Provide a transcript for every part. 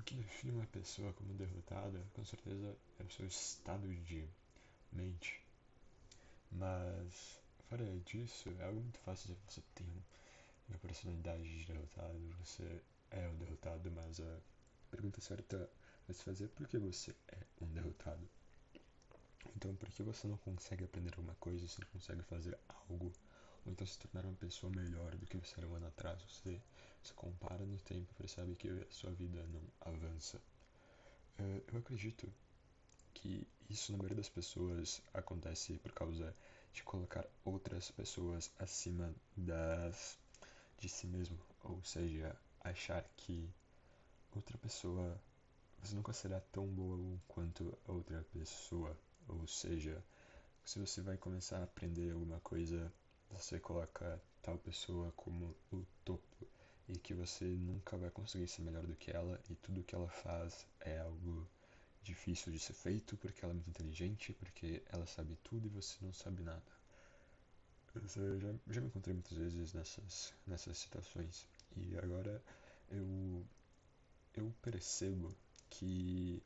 que define uma pessoa como derrotada, com certeza é o seu estado de mente. Mas, fora disso, é algo muito fácil de você ter uma personalidade de derrotado, você é um derrotado, mas a pergunta certa a se fazer é por que você é um derrotado. Então, por que você não consegue aprender alguma coisa, você não consegue fazer algo, ou então se tornar uma pessoa melhor do que você era um ano atrás? Você se compara no tempo e percebe que a sua vida não avança. Eu acredito que isso na maioria das pessoas acontece por causa de colocar outras pessoas acima de si mesmo, ou seja, achar que outra pessoa você nunca será tão boa quanto a outra pessoa, ou seja, se você vai começar a aprender alguma coisa, você coloca tal pessoa como o topo e que você nunca vai conseguir ser melhor do que ela e tudo que ela faz é algo difícil de ser feito porque ela é muito inteligente, porque ela sabe tudo e você não sabe nada. Já me encontrei muitas vezes nessas situações e agora eu, eu percebo que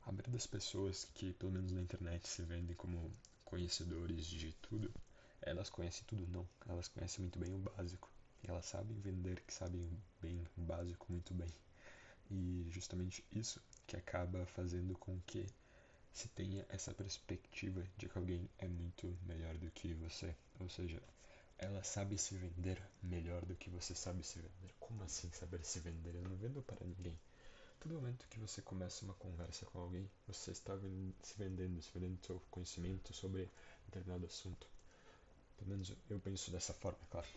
a maioria das pessoas que, pelo menos na internet, se vendem como conhecedores de tudo, elas conhecem tudo não, elas conhecem muito bem o básico. E elas sabem vender que sabem bem o básico muito bem. E justamente isso que acaba fazendo com que se tenha essa perspectiva de que alguém é muito melhor do que você. Ou seja, ela sabe se vender melhor do que você sabe se vender. Como assim saber se vender? Eu não vendo para ninguém. Todo momento que você começa uma conversa com alguém, você está se vendendo seu conhecimento sobre determinado assunto. Pelo menos eu penso dessa forma, claro.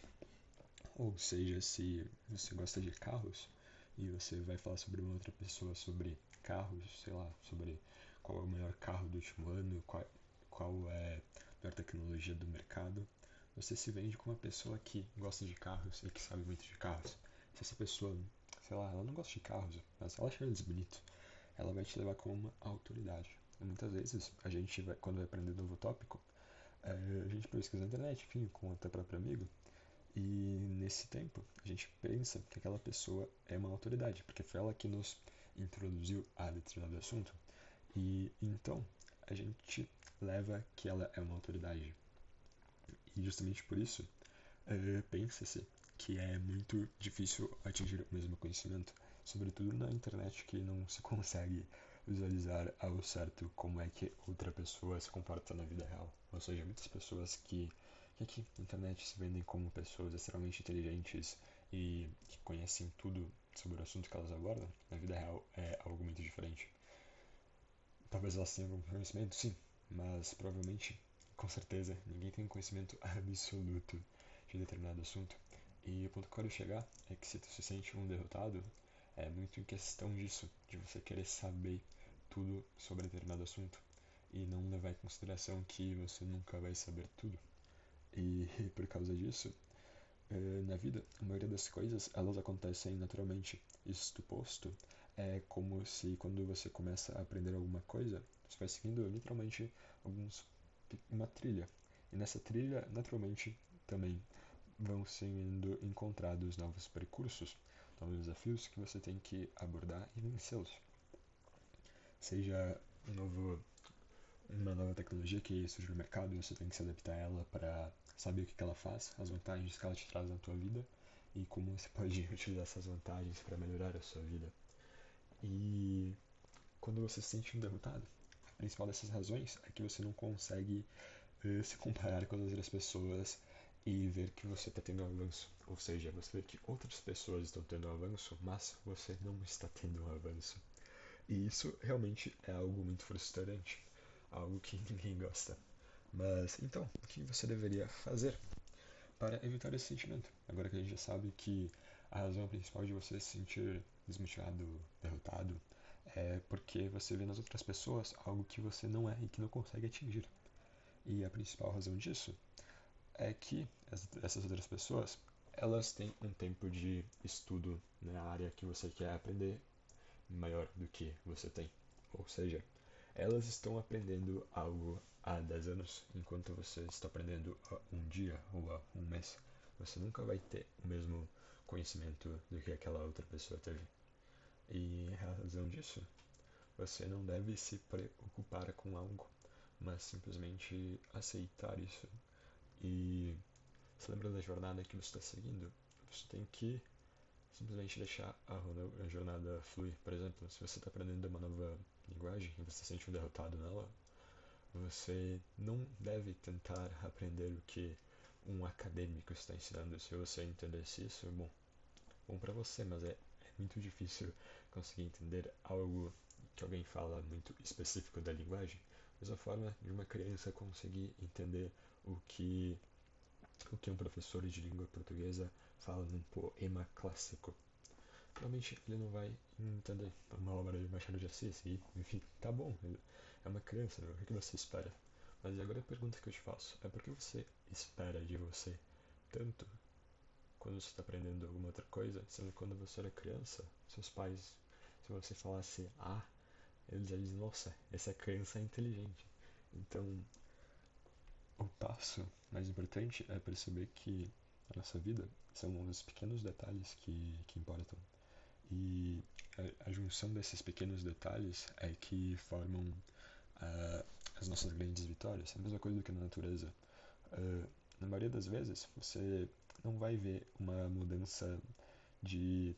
Ou seja, se você gosta de carros e você vai falar sobre uma outra pessoa sobre carros, sei lá, sobre qual é o melhor carro do último ano, qual é a melhor tecnologia do mercado, você se vende com uma pessoa que gosta de carros e que sabe muito de carros. Se essa pessoa, sei lá, ela não gosta de carros, mas ela acha eles bonitos, ela vai te levar como uma autoridade. E muitas vezes a gente vai, quando vai aprender um novo tópico, a gente pesquisa na internet, enfim, com o teu próprio amigo, e nesse tempo, a gente pensa que aquela pessoa é uma autoridade, porque foi ela que nos introduziu a determinado assunto. E então, a gente leva que ela é uma autoridade. E justamente por isso, pensa-se que é muito difícil atingir o mesmo conhecimento, sobretudo na internet que não se consegue visualizar ao certo como é que outra pessoa se comporta na vida real. Ou seja, muitas pessoas que aqui na internet se vendem como pessoas extremamente inteligentes e que conhecem tudo sobre o assunto que elas abordam, na vida real é algo muito diferente. Talvez elas tenham algum conhecimento, sim, mas provavelmente, com certeza, ninguém tem um conhecimento absoluto de determinado assunto. E o ponto que eu quero chegar é que se tu se sente um derrotado, é muito em questão disso, de você querer saber tudo sobre determinado assunto e não levar em consideração que você nunca vai saber tudo. E por causa disso, na vida, a maioria das coisas elas acontecem naturalmente. Isto posto, é como se quando você começa a aprender alguma coisa, você vai seguindo literalmente uma trilha. E nessa trilha, naturalmente, também vão sendo encontrados novos percursos, novos desafios que você tem que abordar e vencê-los. Seja um novo uma nova tecnologia que surge no mercado, você tem que se adaptar a ela para saber o que ela faz, as vantagens que ela te traz na tua vida e como você pode utilizar essas vantagens para melhorar a sua vida. E quando você se sente um derrotado, a principal dessas razões é que você não consegue se comparar com as outras pessoas e ver que você está tendo um avanço. Ou seja, você vê que outras pessoas estão tendo um avanço, mas você não está tendo um avanço. E isso realmente é algo muito frustrante, algo que ninguém gosta. Mas então, o que você deveria fazer para evitar esse sentimento? Agora que a gente já sabe que a razão principal de você se sentir desmotivado, derrotado, é porque você vê nas outras pessoas algo que você não é e que não consegue atingir. E a principal razão disso é que essas outras pessoas, elas têm um tempo de estudo na área que você quer aprender maior do que você tem. Ou seja, elas estão aprendendo algo há 10 anos, enquanto você está aprendendo há um dia ou há um mês. Você nunca vai ter o mesmo conhecimento do que aquela outra pessoa teve. E razão disso, você não deve se preocupar com algo, mas simplesmente aceitar isso. E se lembra da jornada que você está seguindo? Você tem que simplesmente deixar a jornada fluir. Por exemplo, se você está aprendendo uma nova linguagem e você se sente um derrotado nela, você não deve tentar aprender o que um acadêmico está ensinando. Se você entendesse isso, bom para você, mas é muito difícil conseguir entender algo que alguém fala muito específico da linguagem. Da mesma forma de uma criança conseguir entender o que o que um professor de língua portuguesa fala num poema clássico. Provavelmente ele não vai entender uma obra de Machado de Assis e, enfim, tá bom, ele é uma criança, né? O que você espera? Mas agora a pergunta que eu te faço é por que você espera de você tanto quando você está aprendendo alguma outra coisa, sendo que quando você era criança, seus pais, se você falasse A, eles já dizem, nossa, essa criança é inteligente. Então, o passo mais importante é perceber que a nossa vida são os pequenos detalhes que importam. E a junção desses pequenos detalhes é que formam as nossas grandes vitórias. É a mesma coisa do que na natureza. Na maioria das vezes, você não vai ver uma mudança de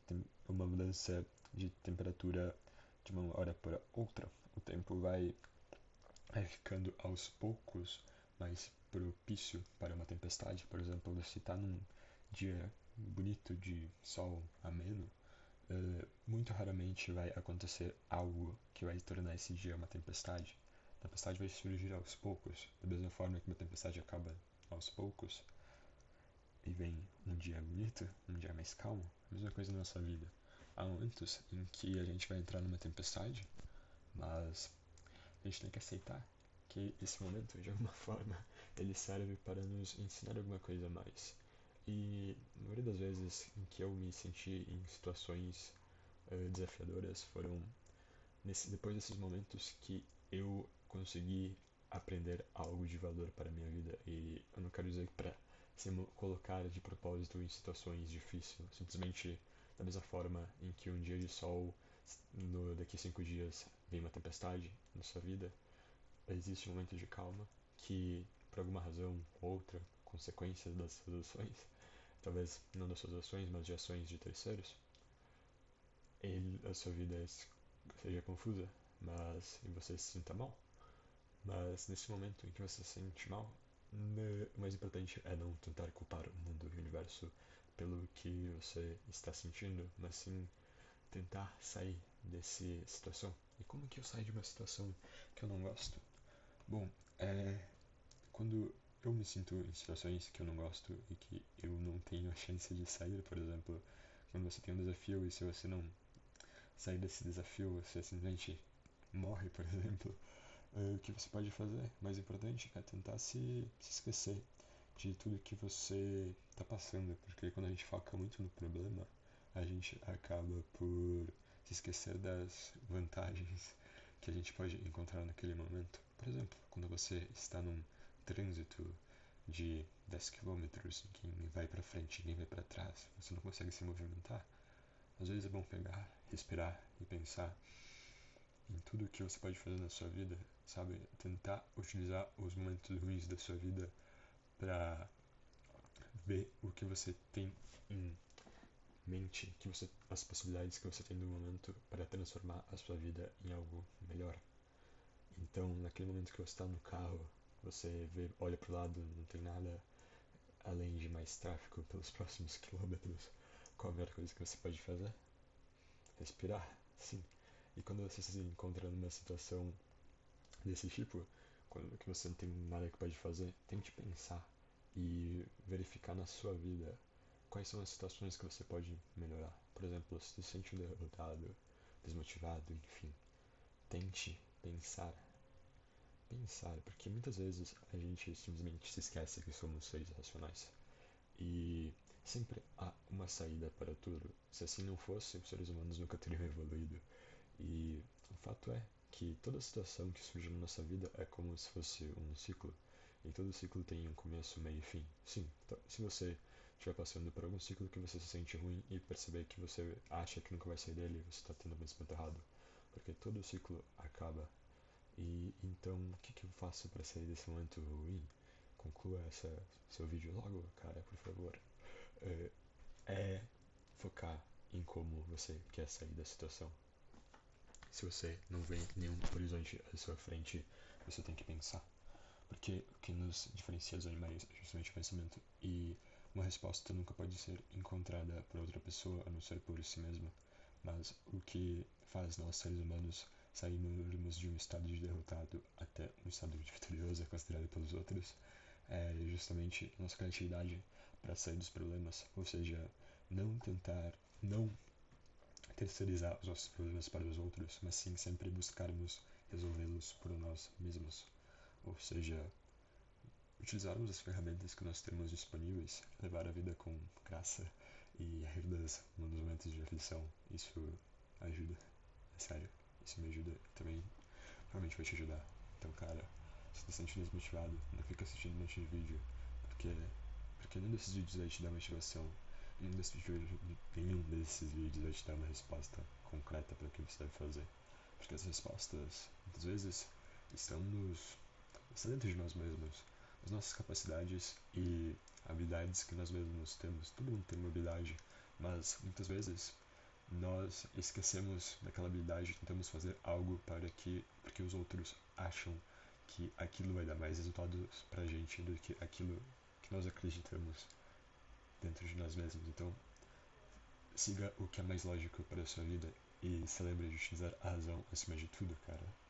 temperatura de uma hora para outra. O tempo vai ficando aos poucos mais propício para uma tempestade. Por exemplo, se está num dia bonito de sol ameno, muito raramente vai acontecer algo que vai tornar esse dia uma tempestade. A tempestade vai surgir aos poucos, da mesma forma que uma tempestade acaba aos poucos e vem um dia bonito, um dia mais calmo. A mesma coisa na nossa vida. Há momentos em que a gente vai entrar numa tempestade, mas a gente tem que aceitar que esse momento, de alguma forma, ele serve para nos ensinar alguma coisa a mais. E a maioria das vezes em que eu me senti em situações desafiadoras foram depois desses momentos que eu consegui aprender algo de valor para a minha vida. E eu não quero dizer para se colocar de propósito em situações difíceis, simplesmente da mesma forma em que um dia de sol, daqui a 5 dias, vem uma tempestade na sua vida, existe um momento de calma que, por alguma razão ou outra, consequências das suas ações, talvez não das suas ações, mas de ações de terceiros, a sua vida seja confusa, mas e você se sinta mal. Mas nesse momento em que você se sente mal, o mais importante é não tentar culpar o mundo e o universo pelo que você está sentindo, mas sim tentar sair dessa situação. E como que eu saio de uma situação que eu não gosto? Bom, quando eu me sinto em situações que eu não gosto e que eu não tenho a chance de sair, por exemplo, quando você tem um desafio e se você não sair desse desafio, você simplesmente morre, por exemplo, o que você pode fazer? O mais importante é tentar se esquecer de tudo que você está passando, porque quando a gente foca muito no problema, a gente acaba por se esquecer das vantagens que a gente pode encontrar naquele momento. Por exemplo, quando você está num trânsito de 10 quilômetros, ninguém vai para frente, ninguém vai para trás, você não consegue se movimentar. Às vezes é bom pegar, respirar e pensar em tudo que você pode fazer na sua vida, sabe? Tentar utilizar os momentos ruins da sua vida para ver o que você tem em mente, as possibilidades que você tem no momento para transformar a sua vida em algo melhor. Então, naquele momento que você está no carro, você olha para o lado, não tem nada além de mais tráfego pelos próximos quilômetros. Qual a melhor coisa que você pode fazer? Respirar, sim. E quando você se encontra numa situação desse tipo, quando que você não tem nada que pode fazer, tente pensar e verificar na sua vida quais são as situações que você pode melhorar. Por exemplo, se se sente derrotado, desmotivado, enfim, tente pensar, porque muitas vezes a gente simplesmente se esquece que somos seres racionais. E sempre há uma saída para tudo. Se assim não fosse, os seres humanos nunca teriam evoluído. E o fato é que toda situação que surge na nossa vida é como se fosse um ciclo. E todo ciclo tem um começo, meio e fim. Sim, então, se você estiver passando por algum ciclo que você se sente ruim e perceber que você acha que nunca vai sair dele, você está tendo o pensamento errado. Porque todo ciclo acaba. E então, o que eu faço para sair desse momento ruim? Conclua seu vídeo logo, cara, por favor. É, é focar em como você quer sair da situação. Se você não vê nenhum horizonte à sua frente, você tem que pensar. Porque o que nos diferencia dos animais é justamente o pensamento. E uma resposta nunca pode ser encontrada por outra pessoa a não ser por si mesma. Mas o que faz nós, seres humanos, sairmos de um estado de derrotado até um estado de vitorioso, considerado pelos outros, é justamente nossa criatividade para sair dos problemas. Ou seja, não tentar, não terceirizar os nossos problemas para os outros, mas sim sempre buscarmos resolvê-los por nós mesmos. Ou seja, utilizarmos as ferramentas que nós temos disponíveis, levar a vida com graça e rir nos momentos de aflição. Isso ajuda, é sério. Isso me ajuda e também realmente vai te ajudar. Então, cara, se você se sente desmotivado, não fica assistindo um monte de vídeo, porque, porque nenhum desses vídeos vai te dar motivação. Nenhum desses vídeos vai te dar uma resposta concreta para o que você deve fazer. Porque as respostas, muitas vezes, estão está dentro de nós mesmos, as nossas capacidades e habilidades que nós mesmos temos. Todo mundo tem uma habilidade, mas muitas vezes nós esquecemos daquela habilidade e tentamos fazer algo porque os outros acham que aquilo vai dar mais resultados pra gente do que aquilo que nós acreditamos dentro de nós mesmos. Então, siga o que é mais lógico para a sua vida e se lembre de utilizar a razão acima de tudo, cara.